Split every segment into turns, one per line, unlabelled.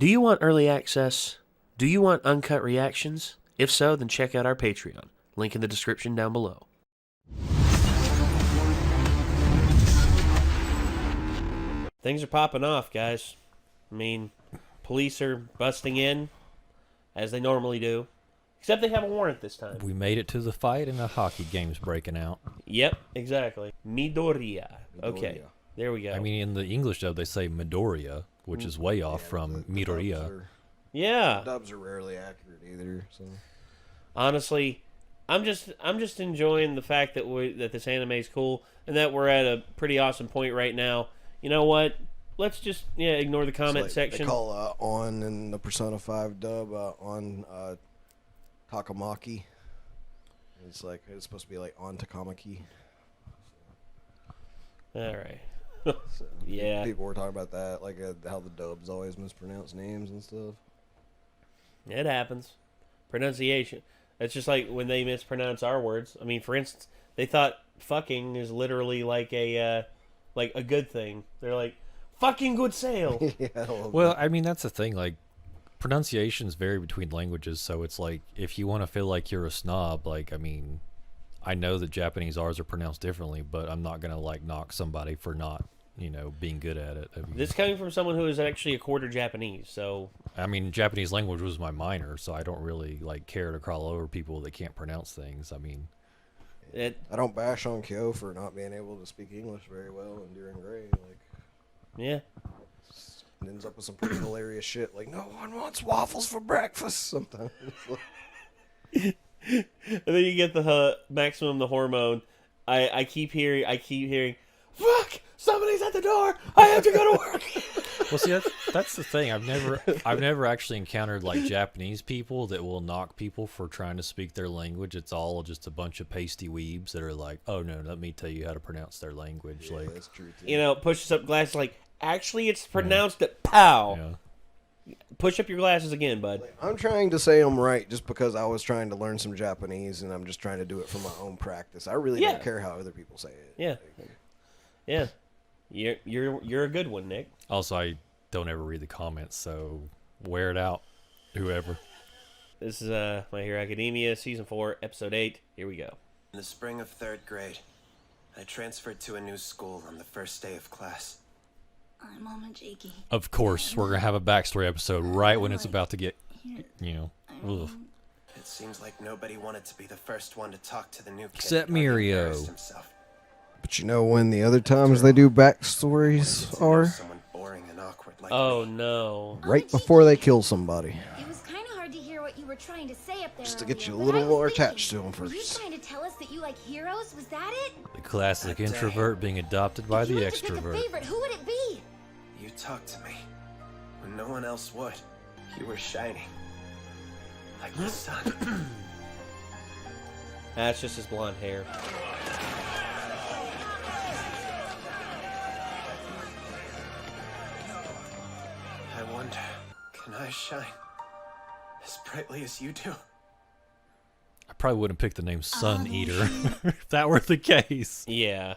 Do you want early access? Do you want uncut reactions? If so, then check out our Patreon. Link in the description down below. Things are popping off, guys. I mean, police are busting in, as they normally do. Except they have a warrant this time.
We made it to the fight and the hockey game's breaking out.
Yep, exactly. Midoriya. Okay, there we go.
I mean, in the English dub, they say Midoriya, which is way off from Midoriya.
Yeah.
Dubs are rarely accurate either. So
honestly, I'm just enjoying the fact that that this anime is cool and that we're at a pretty awesome point right now. You know what? Let's just ignore the comment section.
They call on in the Persona 5 dub on Takamaki. It's supposed to be like on Takamaki.
All right.
So,
yeah.
People were talking about that, like how the dubs always mispronounce names and stuff.
It happens. Pronunciation. It's just like when they mispronounce our words. I mean, for instance, they thought fucking is literally like a good thing. They're like, fucking good sale.
Yeah,
well, I mean, that's the thing. Like, pronunciations vary between languages, so it's like, if you want to feel like you're a snob, like, I mean, I know that Japanese R's are pronounced differently, but I'm not going to, like, knock somebody for not, being good at it. I mean,
this coming from someone who is actually a quarter Japanese, so...
I mean, Japanese language was my minor, so I don't really, like, care to crawl over people that can't pronounce things. I mean...
I don't bash on Kyo for not being able to speak English very well and during grade.
Yeah.
It ends up with some pretty hilarious shit, like, no one wants waffles for breakfast sometimes.
And then you get the maximum the hormone. I keep hearing, fuck, somebody's at the door. I have to go to work.
Well, see, that's the thing. I've never actually encountered like Japanese people that will knock people for trying to speak their language. It's all just a bunch of pasty weebs that are like, oh no, let me tell you how to pronounce their language.
Yeah,
like,
that's true too.
Pushes up glasses like, actually it's pronounced it pow.
Yeah.
Push up your glasses again, bud.
I'm trying to say I'm right just because I was trying to learn some Japanese and I'm just trying to do it for my own practice. I really don't care how other people say it.
Yeah. Yeah. You're a good one, Nick.
Also, I don't ever read the comments, so wear it out, whoever.
This is My Hero Academia, Season 4, Episode 8. Here we go.
In the spring of 3rd grade, I transferred to a new school on the first day of class.
I'm Mama Jakey.
Of course, we're going to have a backstory episode right when it's about to get, ugh.
It seems like nobody wanted to be the first one to talk to the new kid.
Except
but he
Mirio.
embarrassed himself.
But you know when the other times they do backstories are?
Someone boring and awkward like
Oh,
me.
no.
Right before they kill somebody.
It was kind of hard to hear what you were trying to say up there.
Just to get you a
earlier,
little
but I was
more
thinking,
attached to them
Were you
first.
trying to tell us that you like heroes? Was that it?
The classic
That day.
introvert being adopted by
If you
the
had to pick a
extrovert.
favorite, who would it be?
You talked to me when no one else would. You were shining like the sun.
That's just his blonde hair.
I wonder, can I shine as brightly as you do?
I probably wouldn't pick the name Sun Eater if that were the case.
Yeah.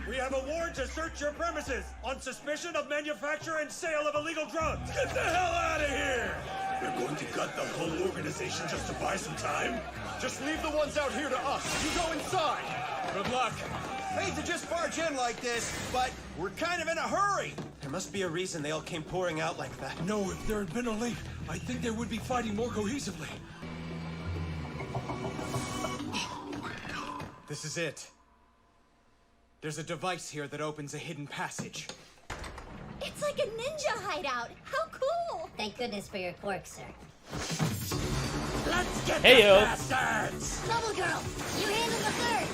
We have a warrant to search your premises on suspicion of manufacture and sale of illegal drugs. Get the hell out of here! You're going to gut the whole organization just to buy some time? Just leave the ones out here to us. You go inside. Good luck.
Hate to just barge in like this, but we're kind of in a hurry.
There must be a reason they all came pouring out like that.
No, if there had been a leak, I think they would be fighting more cohesively.
This is it. There's a device here that opens a hidden passage.
It's like a ninja hideout. How cool!
Thank goodness for your cork, sir.
Let's get
Heyo.
the bastards!
Bubble Girl, you handle the third.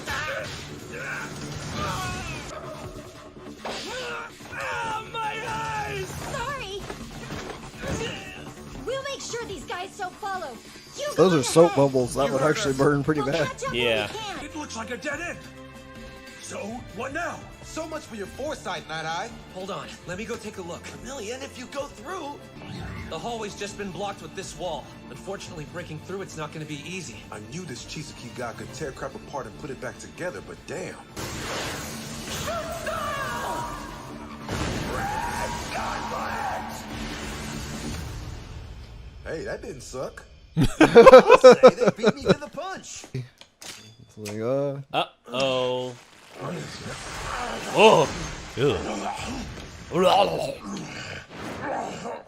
Ah, my eyes!
Sorry. We'll make sure these guys don't follow. You go
Those are
on
soap
ahead.
bubbles. That would actually burn pretty
We'll
bad.
catch up
Yeah.
when we can.
It looks like a dead end. So, what now?
So much for your foresight, Night Eye.
Hold on, let me go take a look.
A million if you go through.
The hallway's just been blocked with this wall. Unfortunately, breaking through it's not gonna be easy.
I knew this Chisaki guy could tear crap apart and put it back together, but damn. Hey, that didn't suck.
I'll say they beat me to the punch.
It's like,
Uh-oh. Oh.
Ew.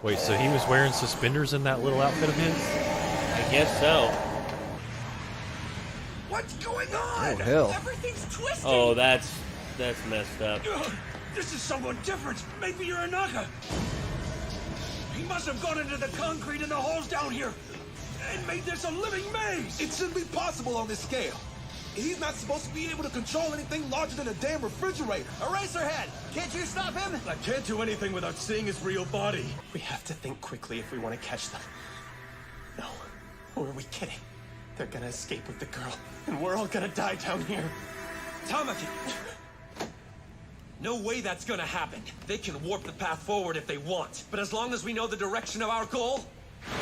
Wait, so he was wearing suspenders in that little outfit of his?
I guess so.
What's going on?
oh hell.
Everything's twisted.
Oh, that's messed up.
This is someone different. Maybe you're a Naga. He must have gone into the concrete in the holes down here and made this a living maze.
It shouldn't be possible on this scale. He's not supposed to be able to control anything larger than a damn refrigerator.
Eraserhead, can't you stop him?
I can't do anything without seeing his real body.
We have to think quickly if we want to catch them. No. Or are we kidding? They're gonna escape with the girl, and we're all gonna die down here.
Tamaki! No way that's gonna happen. They can warp the path forward if they want, but as long as we know the direction of our goal,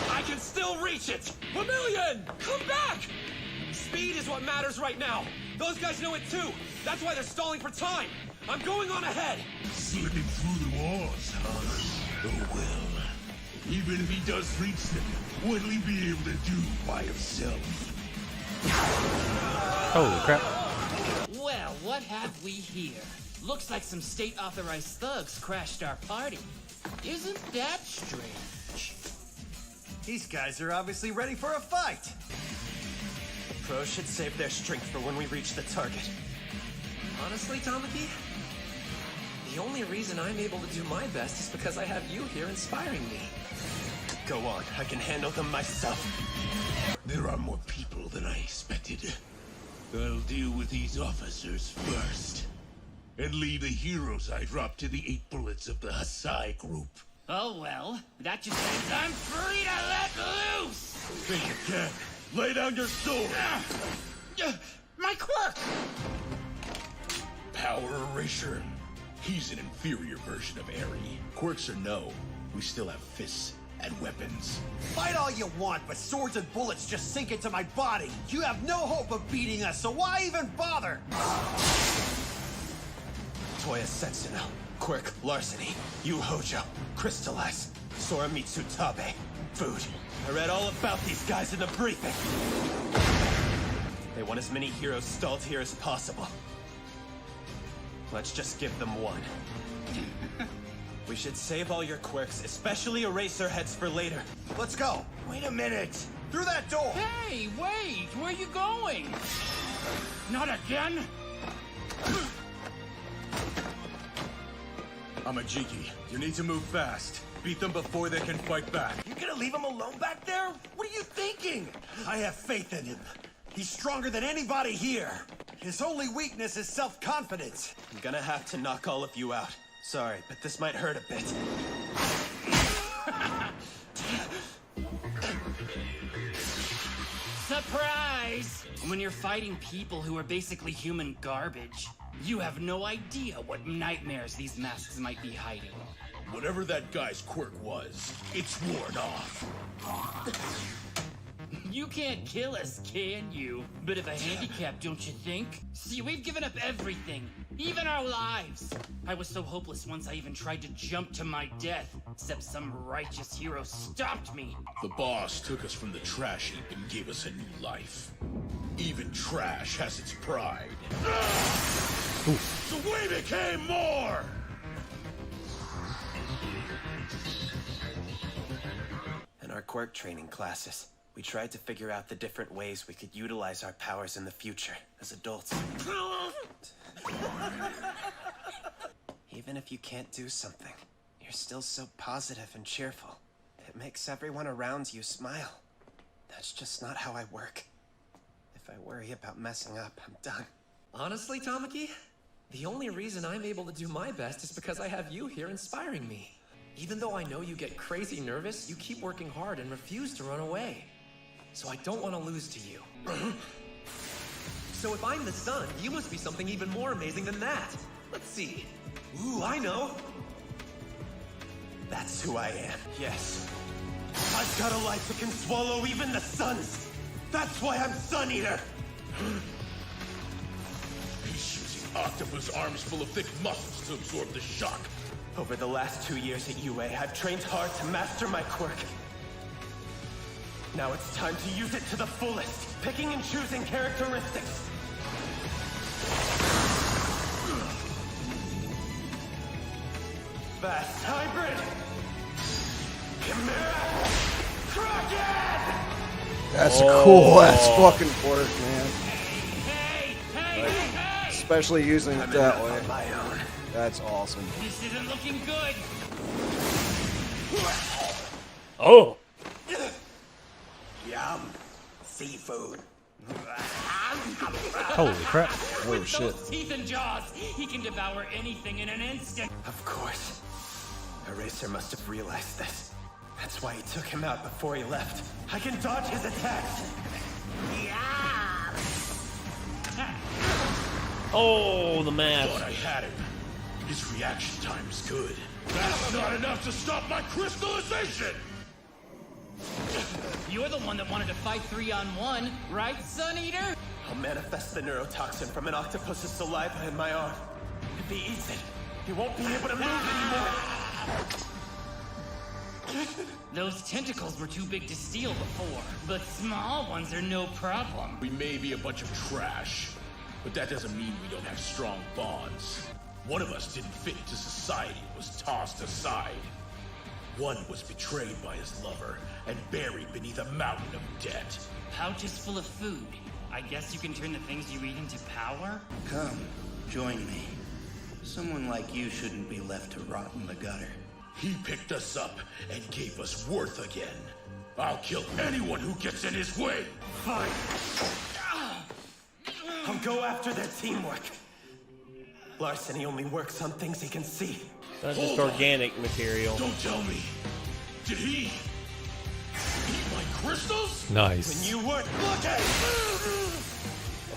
I can still reach it! Vermilion! Come back! Speed is what matters right now. Those guys know it too. That's why they're stalling for time. I'm going on ahead.
Slipping through the walls, huh? Oh well. Even if he does reach them, what'll he be able to do by himself?
Holy crap.
Well, what have we here? Looks like some state-authorized thugs crashed our party. Isn't that strange?
These guys are obviously ready for a fight.
Pros should save their strength for when we reach the target.
Honestly, Tamaki, the only reason I'm able to do my best is because I have you here inspiring me.
Go on, I can handle them myself.
There are more people than I expected. I'll deal with these officers first. And leave the heroes I dropped to the 8 bullets of the Hasai group.
Oh well, that just means I'm free to let loose!
Think again. Lay down your sword.
My quirk!
Power Erasure. He's an inferior version of Eri. Quirks or no, we still have fists and weapons.
Fight all you want, but swords and bullets just sink into my body. You have no hope of beating us, so why even bother?
Toya Setsuno, Quirk Larceny, Yu Hojo, Crystallize, Soramitsu Tabe, Food. I read all about these guys in the briefing. They want as many heroes stalled here as possible. Let's just give them one. We should save all your quirks, especially Eraserheads, for later.
Let's go. Wait a minute. Through that door.
Hey, wait! Where are you going? Not again?
Amajiki, you need to move fast. Beat them before they can fight back.
You gonna leave him alone back there? What are you thinking? I have faith in him. He's stronger than anybody here. His only weakness is self-confidence.
I'm gonna have to knock all of you out. Sorry, but this might hurt a bit.
Surprise! When you're fighting people who are basically human garbage, you have no idea what nightmares these masks might be hiding.
Whatever that guy's quirk was, it's worn off.
You can't kill us, can you? Bit of a handicap, don't you think? See, we've given up everything, even our lives. I was so hopeless once I even tried to jump to my death, except some righteous hero stopped me.
The boss took us from the trash heap and gave us a new life. Even trash has its pride. So we became more!
In our quirk training classes, we tried to figure out the different ways we could utilize our powers in the future as adults. Even if you can't do something, you're still so positive and cheerful. It makes everyone around you smile. That's just not how I work. If I worry about messing up, I'm done.
Honestly, Tamaki, the only reason I'm able to do my best is because I have you here inspiring me. Even though I know you get crazy nervous, you keep working hard and refuse to run away. So I don't want to lose to you. So if I'm the sun, you must be something even more amazing than that. Let's see. Ooh, I know.
That's who I am. Yes. I've got a life that can swallow even the suns. That's why I'm Suneater.
He's using octopus arms full of thick muscles to absorb the shock.
Over the last 2 years at UA, I've trained hard to master my quirk. Now it's time to use it to the fullest, picking and choosing characteristics. Fast hybrid! Chimera! Kraken!
That's cool. That's fucking work, man. Especially using it that way. That's awesome.
This isn't looking good.
Oh!
Yum. Seafood.
Holy crap.
Oh
With
shit.
those teeth and jaws, he can devour anything in an instant.
Of course. Eraser must have realized this. That's why he took him out before he left. I can dodge his attacks.
Oh, the mask.
Thought I had him. His reaction time is good. That's not enough to stop my crystallization!
You're the one that wanted to fight 3-on-1, right, Suneater?
I'll manifest the neurotoxin from an octopus's saliva in my arm. If he eats it, he won't be able to move anymore.
Those tentacles were too big to steal before, but small ones are no problem.
We may be a bunch of trash, but that doesn't mean we don't have strong bonds. One of us didn't fit into society and was tossed aside. One was betrayed by his lover and buried beneath a mountain of debt.
Pouches full of food. I guess you can turn the things you eat into power?
Come, join me. Someone like you shouldn't be left to rot in the gutter.
He picked us up and gave us worth again. I'll kill anyone who gets in his way.
Fine. I'll go after their teamwork. Larceny only works on things he can see.
Not just organic material.
Don't tell me. Did he eat my crystals?
Nice.
When you weren't looking.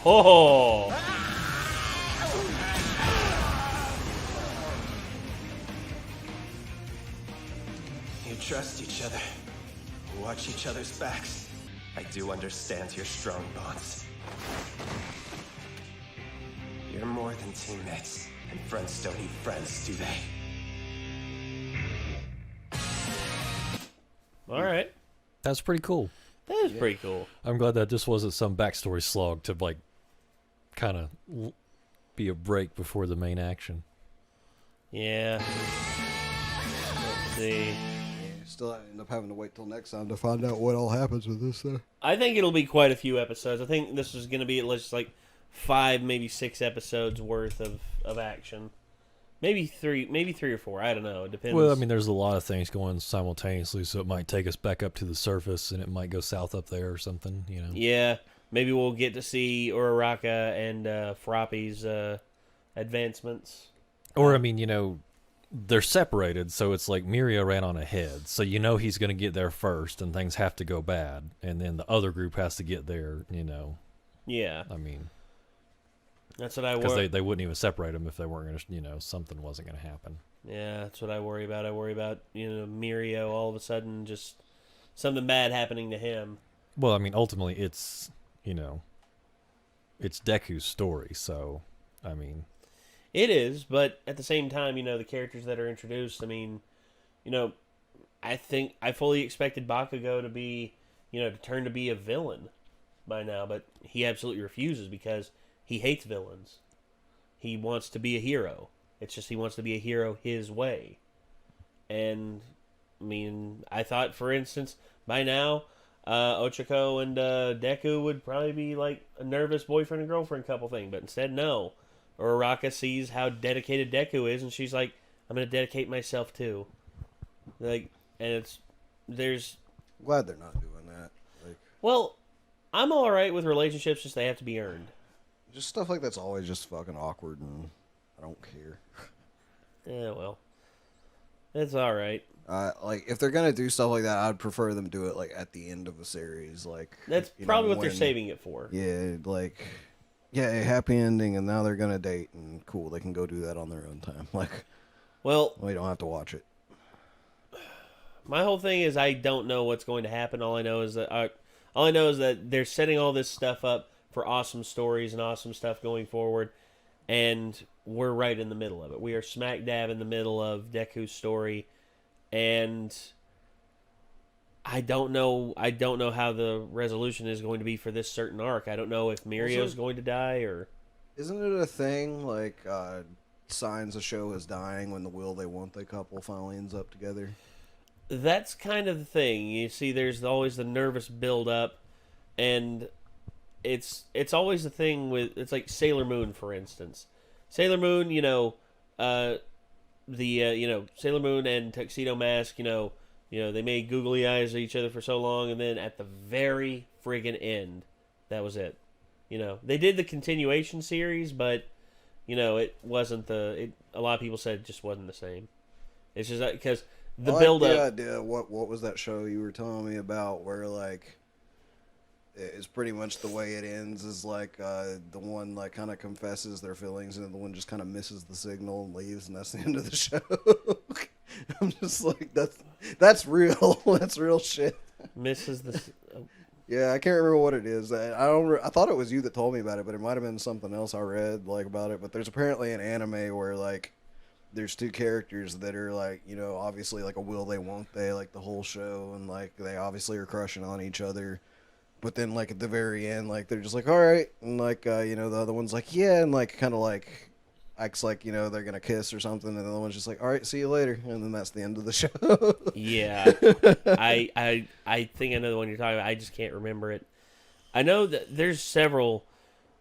Oh!
You trust each other. Watch each other's backs. I do understand your strong bonds. You're more than teammates, and friends don't eat friends, do they?
All right.
That's pretty cool.
That is pretty cool.
I'm glad that this wasn't some backstory slog to, like, kind of be a break before the main action.
Yeah. Let's see.
Still end up having to wait till next time to find out what all happens with this though.
I think it'll be quite a few episodes. I think this is going to be at least like 5, maybe 6 episodes worth of action. Maybe three or 4. I don't know. It depends.
Well, I mean, there's a lot of things going simultaneously, so it might take us back up to the surface, and it might go south up there or something, you know?
Yeah. Maybe we'll get to see Uraraka and Froppy's advancements.
Or, I mean, you know, they're separated, so it's like Miria ran on ahead, so you know he's going to get there first, and things have to go bad, and then the other group has to get there, you know?
Yeah.
I mean...
That's what I worry.
Because they wouldn't even separate them if they weren't going to, you know, something wasn't going to happen.
Yeah, that's what I worry about. I worry about, you know, Mirio all of a sudden just something bad happening to him.
Well, I mean, ultimately, it's, you know, it's Deku's story, so, I mean...
It is, but at the same time, you know, the characters that are introduced, I mean, you know, I think I fully expected Bakugo to be, you know, to turn to be a villain by now, but he absolutely refuses because he hates villains. He wants to be a hero. It's just he wants to be a hero his way. And, I mean, I thought, for instance, by now, Ochako and Deku would probably be like a nervous boyfriend and girlfriend couple thing, but instead, no. Uraraka sees how dedicated Deku is, and she's like, I'm going to dedicate myself too. Like, and there's...
Glad they're not doing that. Like,
well, I'm alright with relationships, just they have to be earned.
Just stuff like that's always just fucking awkward, and I don't care.
Yeah, well. It's alright.
Like, if they're gonna do stuff like that, I'd prefer them do it, like, at the end of a series, like...
That's probably what they're saving it for.
Yeah, like... Yeah, a happy ending, and now they're gonna date, and cool, they can go do that on their own time. Like,
well,
we don't have to watch it.
My whole thing is I don't know what's going to happen. All I know is that they're setting all this stuff up for awesome stories and awesome stuff going forward, and we're right in the middle of it. We are smack dab in the middle of Deku's story, and I don't know. I don't know how the resolution is going to be for this certain arc. I don't know if Mirio's going to die or.
Isn't it a thing like signs a show is dying when the will they won't they couple finally ends up together?
That's kind of the thing. You see, there's always the nervous build up, and it's always the thing with it's like Sailor Moon, for instance. Sailor Moon, Sailor Moon and Tuxedo Mask, they made googly eyes at each other for so long, and then at the very friggin' end, that was it. They did the continuation series, but it wasn't a lot of people said it just wasn't the same. It's just because the build up.
Idea. What was that show you were telling me about where like it's pretty much the way it ends is like the one like kind of confesses their feelings and the one just kind of misses the signal and leaves, and that's the end of the show. I'm just like that's real. That's real shit.
Misses the.
Yeah, I can't remember what it is. I thought it was you that told me about it, but it might have been something else I read like about it. But there's apparently an anime where like there's two characters that are like obviously like a will they won't they like the whole show, and like they obviously are crushing on each other. But then like at the very end, like they're just like all right, and like the other one's like yeah, and like kind of like acts like they're gonna kiss or something, and the other one's just like all right, see you later, and then that's the end of the show.
Yeah, I think I know the one you're talking about. I just can't remember it. I know that there's several.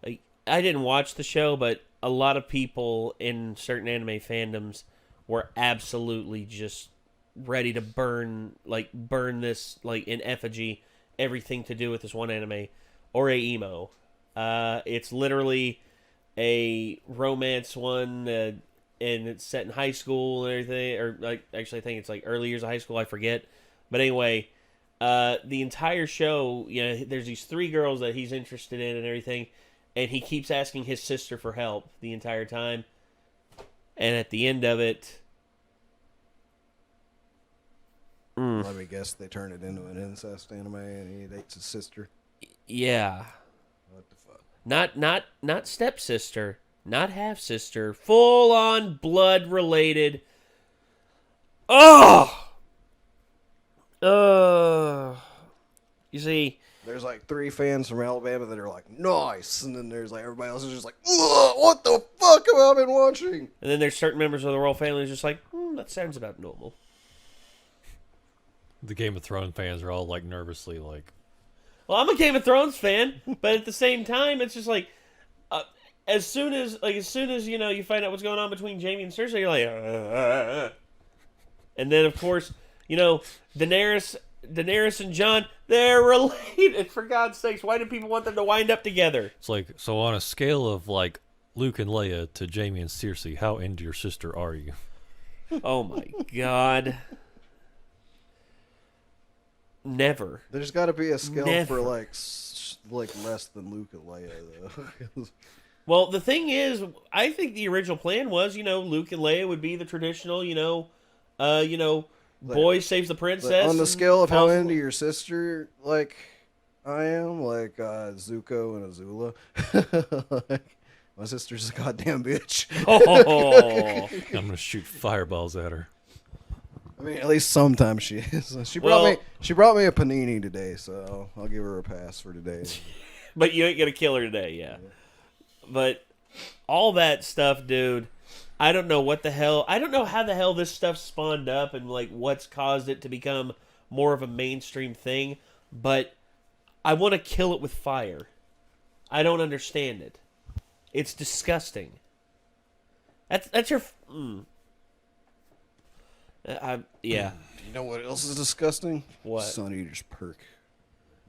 Like, I didn't watch the show, but a lot of people in certain anime fandoms were absolutely just ready to burn this like in effigy everything to do with this one anime or a emo. It's literally a romance one, and it's set in high school and everything, or like actually I think it's like early years of high school, I forget. But anyway, the entire show, there's these three girls that he's interested in and everything, and he keeps asking his sister for help the entire time. And at the end of it,
let me guess, they turn it into an incest anime, and he dates his sister.
Yeah.
What the fuck?
Not stepsister, not half sister, full on blood related. Oh. You see,
there's like 3 fans from Alabama that are like nice, and then there's like everybody else is just like, ugh, what the fuck have I been watching?
And then there's certain members of the royal family who's just like, that sounds about normal.
The Game of Thrones fans are all like nervously like,
well, I'm a Game of Thrones fan, but at the same time, it's just like, as soon as you find out what's going on between Jaime and Cersei, you're like, and then of course, Daenerys and Jon, they're related. For God's sakes, why do people want them to wind up together?
it's like, so on a scale of like Luke and Leia to Jaime and Cersei, how into your sister are you?
Oh my God. Never.
There's got to be a scale
Never.
for like less than Luke and Leia though.
Well, the thing is, I think the original plan was, Luke and Leia would be the traditional, boy saves the princess.
On the scale of how into your sister, like I am, like Zuko and Azula. Like, my sister's a goddamn bitch.
Oh.
I'm gonna shoot fireballs at her.
I mean, at least sometimes she is. She brought me a panini today, so I'll give her a pass for today.
But you ain't gonna kill her today, yeah. But all that stuff, dude, I don't know what the hell. I don't know how the hell this stuff spawned up and like what's caused it to become more of a mainstream thing. But I want to kill it with fire. I don't understand it. It's disgusting. That's your. Yeah.
You know what else is disgusting?
What?
Suneater's perk.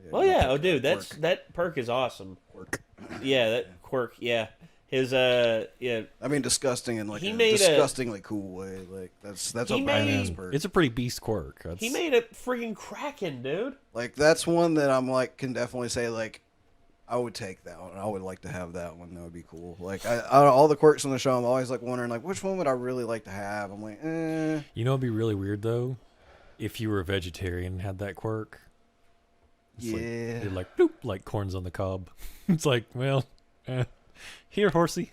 Yeah, well, yeah. Oh, dude, that perk is awesome. Quirk. Yeah, that quirk. Yeah, his yeah.
I mean, disgusting in like a disgustingly cool way. Like that's a badass perk.
It's a pretty beast quirk.
He made a friggin' Kraken, dude.
Like that's one that I'm like can definitely say like I would take that one. I would like to have that one. That would be cool. Like all the quirks on the show, I'm always like wondering like which one would I really like to have. I'm like,
You know, it'd be really weird though, if you were a vegetarian and had that quirk. It's
yeah.
Like bloop, like corns on the cob. It's like, well, here, horsey.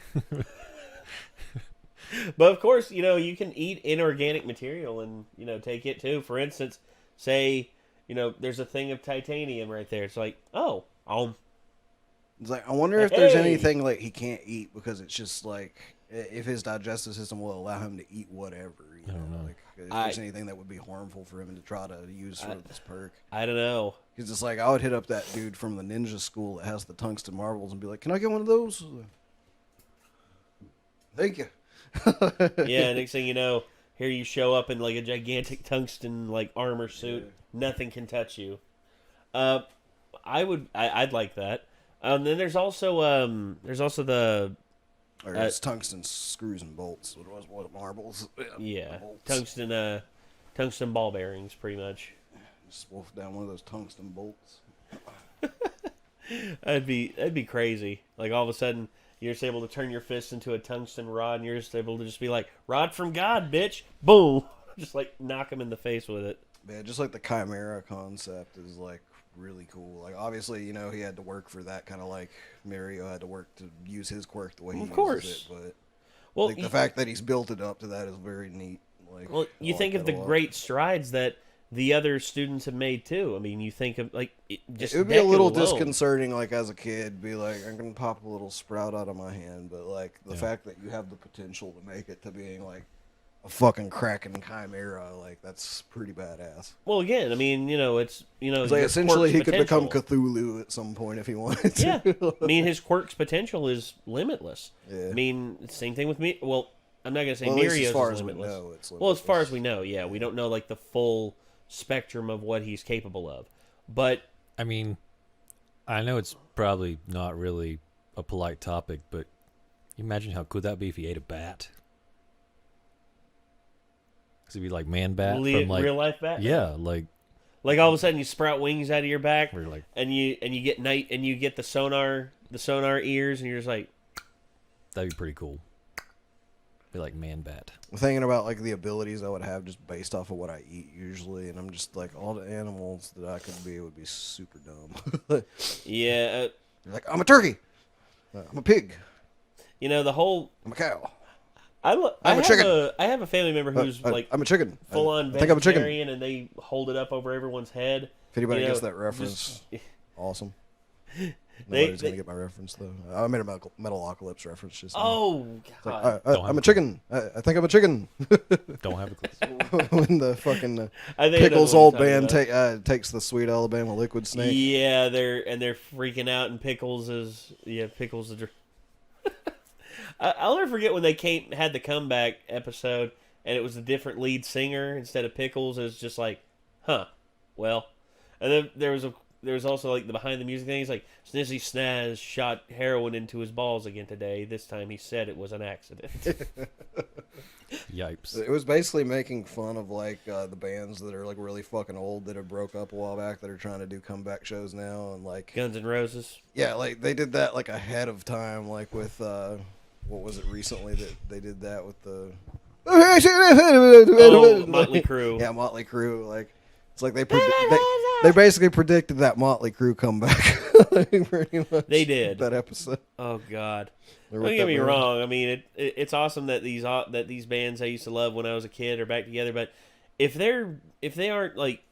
But of course, you can eat inorganic material and take it too. For instance, say there's a thing of titanium right there. It's like, oh,
It's like, I wonder if there's
Hey!
anything like he can't eat because it's just like if his digestive system will allow him to eat whatever.
I don't know.
Like if there's anything that would be harmful for him to try to use for this perk.
I don't know.
Because it's like I would hit up that dude from the ninja school that has the tungsten marbles and be like, "Can I get one of those?" Thank you.
Yeah, next thing you know, here you show up in like a gigantic tungsten like armor suit. Nothing can touch you. I'd like that. Then there's also the
Or it's tungsten screws and bolts. What marbles?
yeah
bolts.
tungsten ball bearings, pretty much.
Just wolf down one of those tungsten bolts.
That'd be crazy. Like all of a sudden you're just able to turn your fist into a tungsten rod, and you're just able to just be like, "Rod from God, bitch!" Boom, just like knock him in the face with it.
Yeah, just like the chimera concept is like really cool. Like obviously, he had to work for that, kind of like Mario had to work to use his quirk the way he uses it. But the fact that he's built it up to that is very neat. Like,
well, you think of the great strides that the other students have made too. I mean, you think of like
it would be a little disconcerting, like as a kid, be like, I'm gonna pop a little sprout out of my hand, but like the fact that you have the potential to make it to being like a fucking cracking chimera, like that's pretty badass.
Well, again, I mean, it's
like essentially he could become Cthulhu at some point if he wanted to.
Yeah, I mean, his quirk's potential is limitless.
Yeah.
I mean, same thing with me. Well, I'm not gonna say
Well, at least
Mario's
as far
is
as we
limitless.
know, it's
Well, as far
limitless.
as we know, yeah, we don't know like the full spectrum of what he's capable of. But
I mean, I know it's probably not really a polite topic, but you imagine how cool that'd be if he ate a bat. Because he'd be like Man Bat from like
real life bat.
Yeah, like
all of a sudden you sprout wings out of your back,
Or like-
and you get the sonar ears, and you're just like,
that'd be pretty cool. Be like Man Bat.
I'm thinking about like the abilities I would have just based off of what I eat usually, and I'm just like all the animals that I could be would be super dumb.
yeah.
You're like, I'm a turkey. I'm a pig.
The whole.
I'm a cow.
I
I'm a chicken.
I have a family member who's like
I'm a chicken.
full on
I think I'm a chicken.
vegetarian, and they hold it up over everyone's head.
If anybody
You know,
gets that reference,
just-
awesome.
They-
Nobody's gonna get my reference though. I made a Metalocalypse reference just now.
Oh
It's
God!
like, I'm a chicken. I think I'm a chicken.
Don't have a clue.
When the fucking
I think I know
Pickles'
what
old
you're talking
band takes the Sweet Alabama Liquid Snake.
Yeah, they're freaking out, and Pickles is Pickles the. I'll never forget when they had the comeback episode, and it was a different lead singer instead of Pickles. It was just like, huh, well, and then there was also like the behind the music thing. He's like, Snizzy Snaz shot heroin into his balls again today. This time he said it was an accident.
Yipes.
It was basically making fun of like the bands that are like really fucking old that have broke up a while back that are trying to do comeback shows now, and like
Guns N' Roses.
yeah, like they did that like ahead of time, like with what was it recently that they did that with the
Motley Crue.
Yeah, Motley Crue. Like it's like they basically predicted that Motley Crue comeback. Like, pretty much
They did
that episode.
Oh God!
They're
Don't
with
get
that
me
band.
wrong. I mean, it's awesome that these bands I used to love when I was a kid are back together. But if they aren't like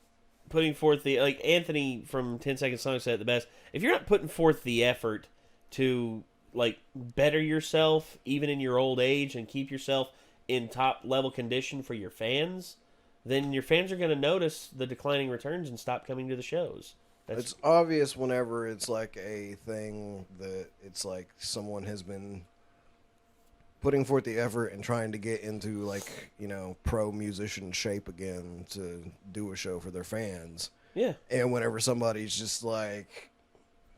putting forth the like Anthony from 10 Second Song said it the best. If you're not putting forth the effort to like better yourself even in your old age and keep yourself in top level condition for your fans, then your fans are going to notice the declining returns and stop coming to the shows.
It's obvious whenever it's like a thing that it's like someone has been putting forth the effort and trying to get into like, pro musician shape again to do a show for their fans.
Yeah.
And whenever somebody's just like,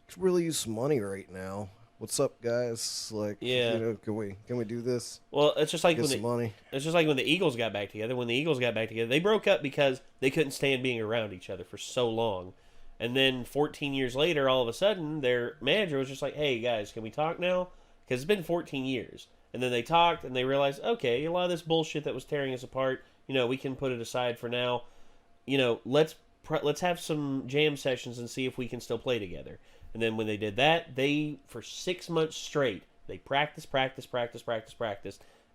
could really use some money right now. What's up, guys? Like,
yeah.
Can we do this?
Well, it's just like
get some money.
It's just like when the Eagles got back together. When the Eagles got back together, they broke up because they couldn't stand being around each other for so long. And then 14 years later, all of a sudden, their manager was just like, "Hey guys, can we talk now?" Because it's been 14 years. And then they talked, and they realized, okay, a lot of this bullshit that was tearing us apart, we can put it aside for now. Let's have some jam sessions and see if we can still play together. And then when they did that, for 6 months straight, they practiced,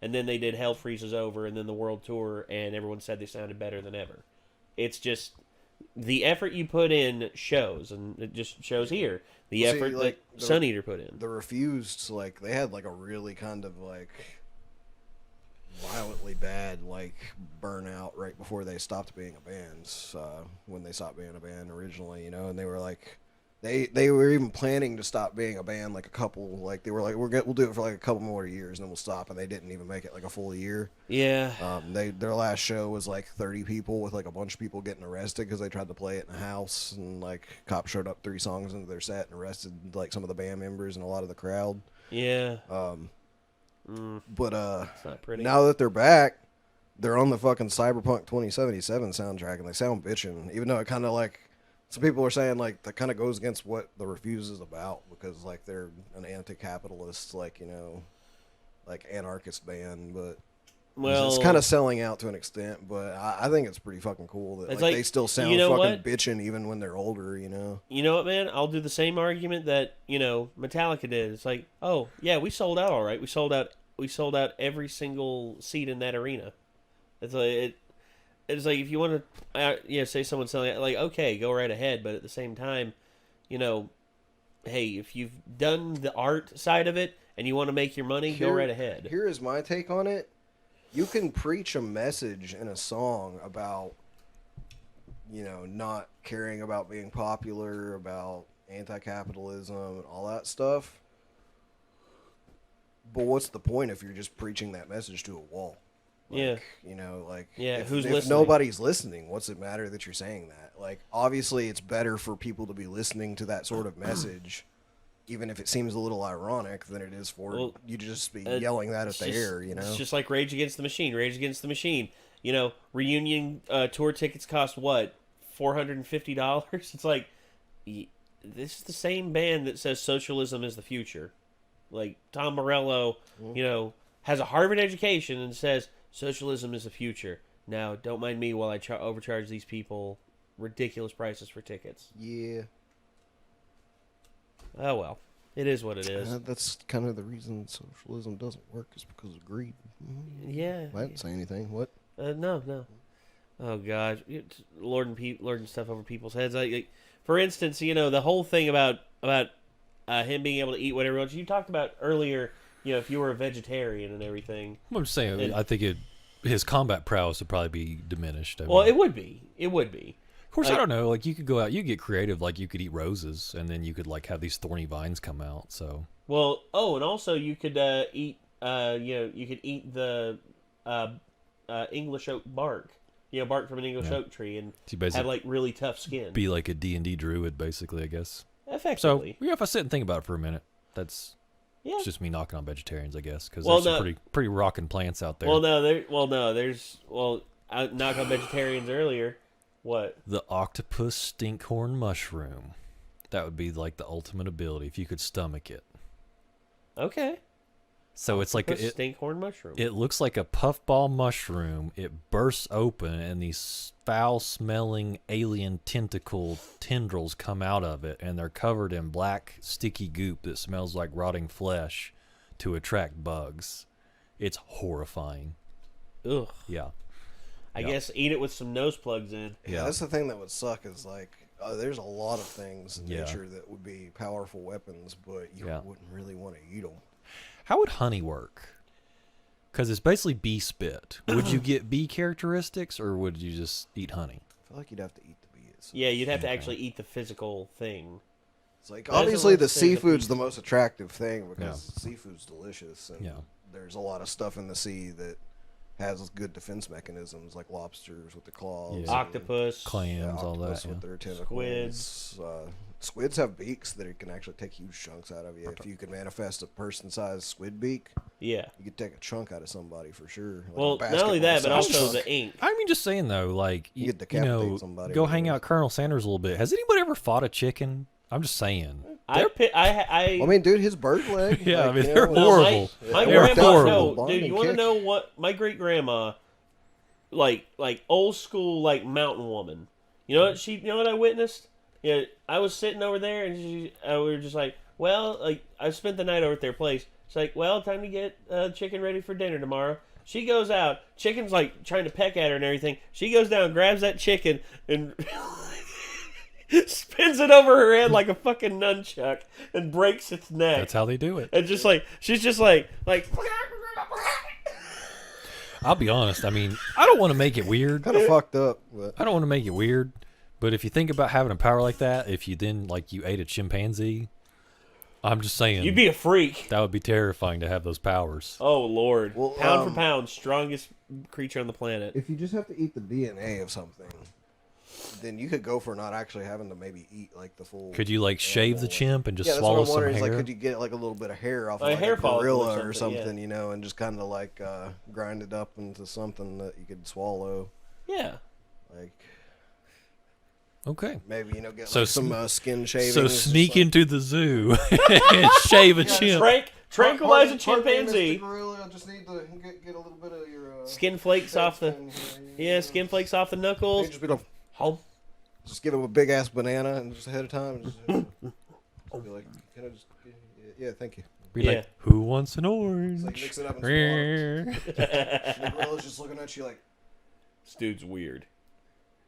and then they did Hell Freezes Over, and then the World Tour, and everyone said they sounded better than ever. It's just, the effort you put in shows, and it just shows here the
Well, see,
effort
like,
that Suneater put in.
The Refused, like, they had like a really kind of like violently bad like burnout right before they stopped being a band. When they stopped being a band originally, you know, and they were like. They were even planning to stop being a band like a couple, like they were like we'll do it for like a couple more years and then we'll stop, and they didn't even make it like a full year.
Yeah.
Their last show was like 30 people with like a bunch of people getting arrested because they tried to play it in a house, and like cops showed up 3 songs into their set and arrested like some of the band members and a lot of the crowd.
Yeah.
But
it's not pretty.
Now that they're back, they're on the fucking Cyberpunk 2077 soundtrack and they sound bitchin', even though it kind of like. Some people are saying like that kind of goes against what the Refuse is about, because like they're an anti-capitalist, like, you know, like anarchist band, but it's kind of selling out to an extent. But I think it's pretty fucking cool that like, they still sound fucking bitchin' even when they're older, you know.
You know what, man? I'll do the same argument that, you know, Metallica did. It's like, oh yeah, we sold out all right. We sold out every single seat in that arena. It's like It's like if you want to, say someone's selling it, like, okay, go right ahead. But at the same time, you know, hey, if you've done the art side of it and you want to make your money, go right ahead.
Here is my take on it. You can preach a message in a song about, you know, not caring about being popular, about anti-capitalism and all that stuff. But what's the point if you're just preaching that message to a wall? Like, you know, like, if nobody's listening, what's it matter that you're saying that? Like, obviously it's better for people to be listening to that sort of message, even if it seems a little ironic, than it is for you to just be yelling that at the air, you know? It's
just like Rage Against the Machine. Rage Against the Machine, you know, reunion tour tickets cost what? $450? It's like, this is the same band that says socialism is the future. Like, Tom Morello, you know, has a Harvard education and says, socialism is the future. Now, don't mind me while I overcharge these people ridiculous prices for tickets.
Yeah.
Oh, well. It is what it is.
That's kind of the reason socialism doesn't work, is because of greed.
Yeah.
I didn't say anything. What?
No. Oh, gosh. Lording stuff over people's heads. Like, for instance, you know, the whole thing about him being able to eat whatever else you talked about earlier. You know, if you were a vegetarian and everything.
I'm just saying, I think his combat prowess would probably be diminished.
Well, it would be. It would be.
Of course, I don't know. Like, you could go out, you get creative. Like, you could eat roses, and then you could, like, have these thorny vines come out, so.
Well, and also you could eat, you could eat the English oak bark. You know, bark from an English oak tree, and have, like, really tough skin.
Be like a D&D druid, basically, I guess.
Effectively.
So, if I sit and think about it for a minute, that's...
Yeah.
It's just me knocking on vegetarians, I guess, because there's some pretty rockin' plants out there.
There's I knocked on vegetarians earlier. What?
The octopus stinkhorn mushroom. That would be like the ultimate ability if you could stomach it.
Okay.
So it's like a
stinkhorn mushroom.
It looks like a puffball mushroom. It bursts open, and these foul-smelling alien tentacle tendrils come out of it, and they're covered in black, sticky goop that smells like rotting flesh to attract bugs. It's horrifying.
Ugh.
Yeah.
I guess eat it with some nose plugs in.
Yeah, that's the thing that would suck is like there's a lot of things in nature that would be powerful weapons, but you wouldn't really want to eat them.
How would honey work? Because it's basically bee spit. Would you get bee characteristics, or would you just eat honey?
I feel like you'd have to eat the bee itself.
Yeah, you'd have to actually eat the physical thing.
It's like, obviously the seafood's the most attractive thing because seafood's delicious, and there's a lot of stuff in the sea that has good defense mechanisms, like lobsters with the claws,
octopus,
clams, all that.
With their tentacles. Squids have beaks that can actually take huge chunks out of you. If you could manifest a person-sized squid beak, you could take a chunk out of somebody for sure. Like
well, not only that, but also the ink.
I mean, just saying though, like
you could decapitate somebody.
Go hang out Colonel Sanders a little bit. Has anybody ever fought a chicken? I'm just saying.
I mean, dude, his bird leg.
Yeah, I mean, they're horrible.
My grandma, no, dude, you want to know what my great grandma, like old school, like mountain woman. You know what I witnessed? Yeah, I was sitting over there, and we were just like, well, like I spent the night over at their place. She's like, well, time to get chicken ready for dinner tomorrow. She goes out. Chicken's like trying to peck at her and everything. She goes down, grabs that chicken, and spins it over her head like a fucking nunchuck, and breaks its neck.
That's how they do it.
And just like she's just like.
I'll be honest. I mean, I don't want to make it weird.
Kind of fucked up. But.
I don't want to make it weird, but if you think about having a power like that, if you then like you ate a chimpanzee, I'm just saying
You'd be a freak.
That would be terrifying to have those powers.
Oh Lord!
Well,
pound for pound, strongest creature on the planet.
If you just have to eat the DNA of something, then you could go for not actually having to maybe eat like the full.
Could you like shave the chimp and just
that's
swallow
what I'm
some
wondering,
hair?
Is, like, could you get like a little bit of hair off
A
of like
hair
a
follicle
gorilla
or
or
something,
something,
yeah.
you know, and just kind of like grind it up into something that you could swallow?
Yeah.
Like.
Okay.
Maybe, you know, get
so
like some skin shavings.
So sneak into the zoo and shave a chimp.
Tranquilize a chimpanzee.
Gorilla, just need to get a little bit of your
skin flakes off the. Skin flakes off the knuckles.
Just be like,
home.
Just give him a big ass banana and just ahead of time. Just be like, can I just? Yeah, thank you.
Be like, who wants an orange?
It's like mix it up and the gorilla's just looking at you like,
this dude's weird.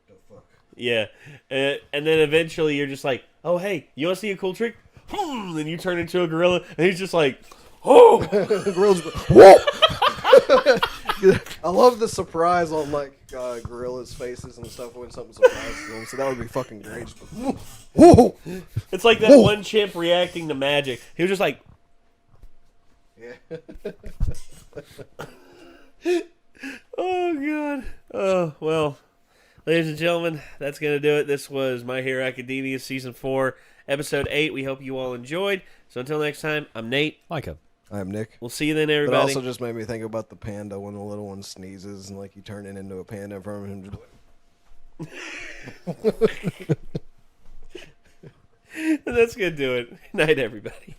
The fuck.
Yeah, and then eventually you're just like, oh hey, you want to see a cool trick? Then you turn into a gorilla, and he's just like, oh,
the gorilla's whoa. I love the surprise on like gorillas' faces and stuff when something surprises them. So that would be fucking great. Whoa!
It's like that one chimp reacting to magic. He was just like,
yeah.
Oh god. Oh well. Ladies and gentlemen, that's going to do it. This was My Hero Academia Season 4, Episode 8. We hope you all enjoyed. So until next time, I'm Nate.
Micah.
I'm We'll
see you then, everybody.
But also just made me think about the panda when the little one sneezes and like you turn it into a panda in front of him.
That's going to do it. Good night, everybody.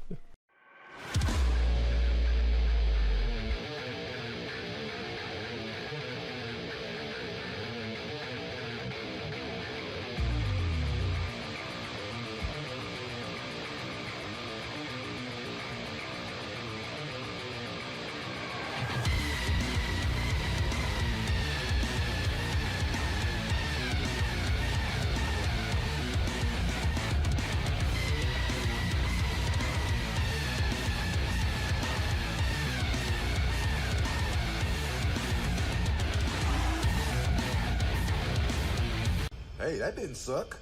Hey, that didn't suck.